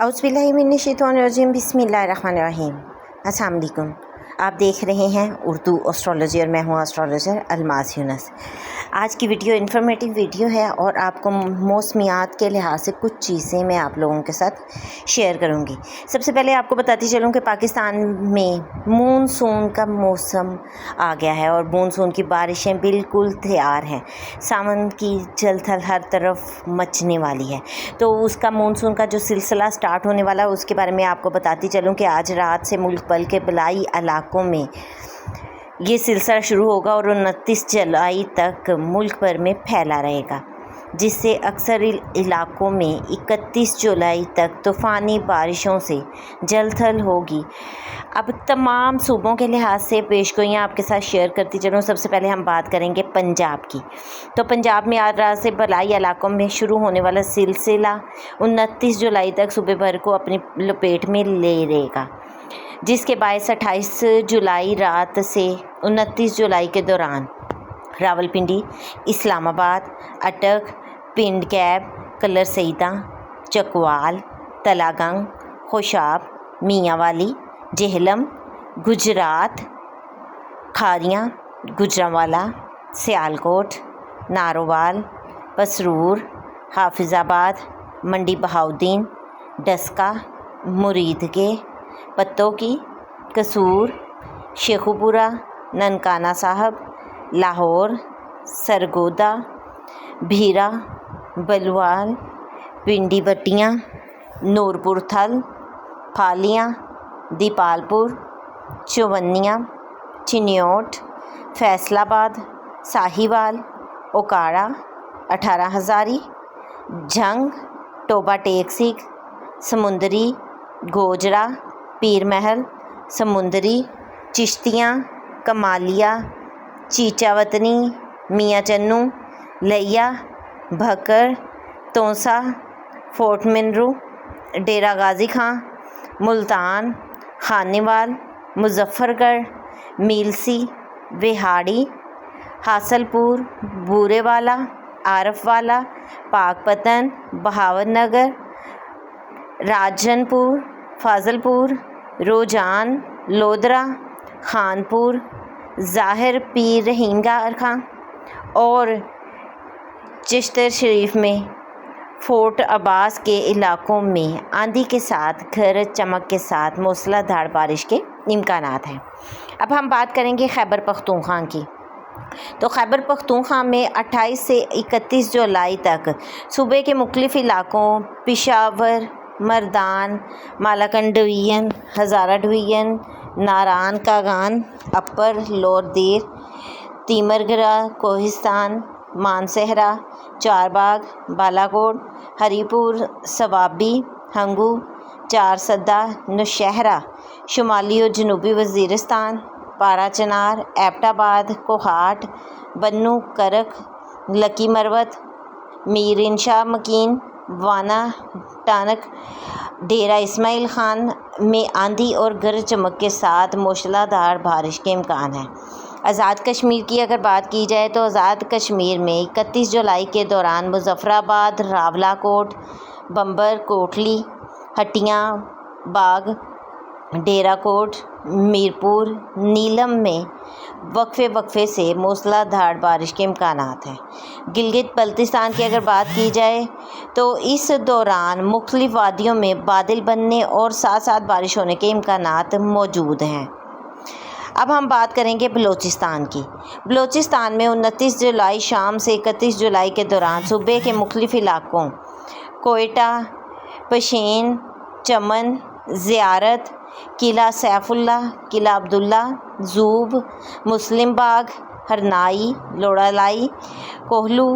औज़ुबिल्लाहिमिनश्शैतानिर्रजीम बिस्मिल्लाहिर्रहमानिर्रहीम। अस्सलाम वालेकुम। आप देख रहे हैं उर्दू एस्ट्रोलॉजी और मैं हूँ एस्ट्रोलॉजर अलमास यूनस। आज की वीडियो इन्फॉर्मेटिव वीडियो है और आपको मौसमियात के लिहाज से कुछ चीज़ें मैं आप लोगों के साथ शेयर करूँगी। सबसे पहले आपको बताती चलूँ कि पाकिस्तान में मानसून का मौसम आ गया है और मानसून की बारिशें बिल्कुल तैयार हैं। सावन की जलथल हर तरफ मचने वाली है, तो उसका मानसून का जो सिलसिला स्टार्ट होने वाला है उसके बारे में आपको बताती चलूँ कि आज रात से मुल्क भर के बलाई इलाकों में ये सिलसिला शुरू होगा और 29 जुलाई तक मुल्क भर में फैला रहेगा, जिससे अक्सर इलाकों में 31 जुलाई तक तूफ़ानी बारिशों से जलथल होगी। अब तमाम सूबों के लिहाज से पेशगोइयाँ आपके साथ शेयर करती चलूँ। सबसे पहले हम बात करेंगे पंजाब की। तो पंजाब में आज रात से बलाई इलाकों में शुरू होने वाला सिलसिला 29 जुलाई तक सूबे भर को अपनी लपेट में ले लेगा, जिसके बायस 28 जुलाई रात से 29 जुलाई के दौरान रावलपिंडी, इस्लामाबाद, अटक, पिंड कैब, कलर सईदा, चकवाल, तलागंग, खुशाब, मियांवाली, जेहलम, गुजरात, खारियाँ, गुजरांवाला, सियालकोट, नारोवाल, पसरूर, हाफिज़ाबाद, मंडी बहाउद्दीन, डस्का, मुरीदके, पत्तोकी, कसूर, शेखुपुरा, ननकाना साहब, लाहौर, सरगोदा, भीरा, बलवाल, पिंडी बट्टियाँ, नूरपुर थल, फालियाँ, दीपालपुर, चौवन्नियाँ, चिन्योट, फैसलाबाद, साहिवाल, ओकाड़ा, 18 हज़ारी, झंग, टोबा टेकसिक, समुंदरी, गोजरा, पीर महल, समुंदरी, चिश्तियाँ, कमालिया, चीचावतनी, मियाँ चन्नू, लैया, भकर, तोसा, फोर्ट मिनरू, डेरा गाजी खां, मुल्तान, खानेवाल, मुजफ्फरगढ़, मीलसी, विहाड़ी, हासलपुर, बूरेवाला, आरफवाला, पाकपतन, बहावतनगर, राजनपुर, फाजलपुर, रोजान, लोधरा, खानपुर, ज़ाहिर पीर रहीम गार खां और चिश्तर शरीफ में फोर्ट अब्बास के इलाकों में आंधी के साथ गरज चमक के साथ मूसलाधार बारिश के इम्कानात हैं। अब हम बात करेंगे खैबर पख्तूनख्वा की। तो खैबर पख्तूनख्वा में 28 से 31 जुलाई तक सूबे के मुख्तलिफ इलाकों पेशावर, मर्दान, मालाकंड डिवीज़न, हज़ारा डिवीज़न, नारान कागान, अपर लोअर दीर, तीमरगरा, कोहिस्तान, मानसहरा, चारबाग, बालाकोट, हरीपुर, सवाबी, हंगू, चारसदा, नौशहरा, शुमाली और जनूबी वज़ीरिस्तान, पारा चनार, एबटाबाद, कोहाट, बन्नू, करक, लकी मरवत, मीर इंशा मकीन, वाना, टानक, डेरा इस्माइल खान में आंधी और गरज चमक के साथ मूसलाधार बारिश के इम्कान है। आज़ाद कश्मीर की अगर बात की जाए तो आज़ाद कश्मीर में 31 जुलाई के दौरान मुजफ्फराबाद, रावलाकोट, बम्बर, कोटली, हटियाँ, बाग, डेराकोट, मीरपुर, नीलम में वक्फे से मूसलाधार बारिश के इम्कानात हैं। गिलगित बल्तिस्तान की अगर बात की जाए तो इस दौरान मुख्तलिफ वादियों में बादल बनने और साथ साथ बारिश होने के इम्कानात मौजूद हैं। अब हम बात करेंगे बलूचिस्तान की। बलूचिस्तान में 29 जुलाई शाम से 31 जुलाई के दौरान सूबे के मुख्तलिफ इलाकों कोयटा, पशेन, चमन, ज़ियारत, किला सैफुल्ला, किला अब्दुल्ला, जूब, मुस्लिम बाग, हरनाई, लोड़ालाई, कोहलू,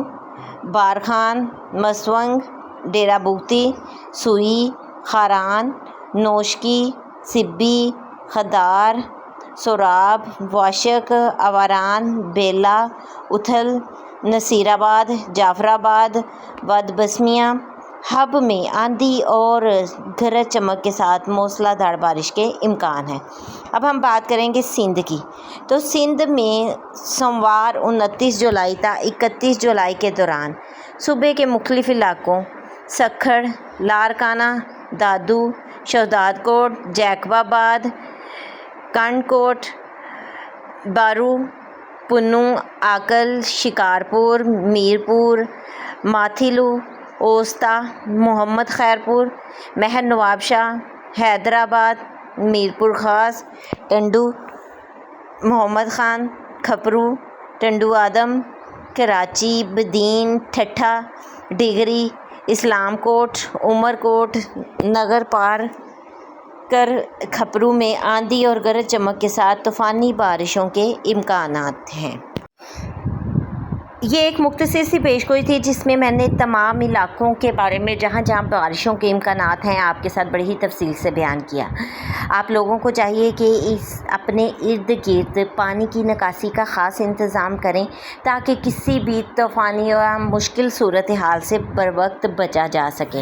बारखान, मसवंग, डेरा बुगती, सुई, खारान, नोशकी, सिब्बी, खदार, सोराब, वाशक, अवारान, बेला, उथल, नसीराबाद, जाफराबाद, वदबस्मिया, हब में आंधी और गरज चमक के साथ मूसलाधार बारिश के इम्कान हैं। अब हम बात करेंगे सिंध की। तो सिंध में सोमवार 29 जुलाई तक 31 जुलाई के दौरान सूबे के मुख्तलिफ इलाकों सखड़, लारकाना, دادو، شہزاد کوٹ، جیکب آباد، کنڈ کوٹ، بارو، پنو، آکل، شکارپور، میرپور، ماتھیلو، اوستا، محمد خیرپور، مہر نواب شاہ، حیدرآباد، میرپور خاص، ٹنڈو، محمد خان، کھپرو، ٹنڈو آدم، کراچی، بدین، ٹھٹھا، ڈگری، اسلام کوٹ، عمر کوٹ، نگر پار کر کھپرو میں آندھی اور گرج چمک کے ساتھ طوفانی بارشوں کے امکانات ہیں۔ یہ ایک مختصر سی پیشگوئی تھی جس میں نے تمام علاقوں کے بارے میں جہاں جہاں بارشوں کے امکانات ہیں آپ کے ساتھ بڑی ہی تفصیل سے بیان کیا۔ آپ لوگوں کو چاہیے کہ اپنے ارد گرد پانی کی نکاسی کا خاص انتظام کریں تاکہ کسی بھی طوفانی یا مشکل صورتحال سے بروقت بچا جا سکے۔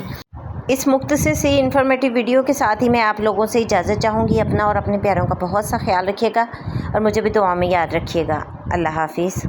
اس مختصر سی انفارمیٹیو ویڈیو کے ساتھ ہی میں آپ لوگوں سے اجازت چاہوں گی۔ اپنا اور اپنے پیاروں کا بہت سا خیال رکھیے گا اور مجھے بھی دعا میں یاد رکھیے گا۔ اللہ حافظ۔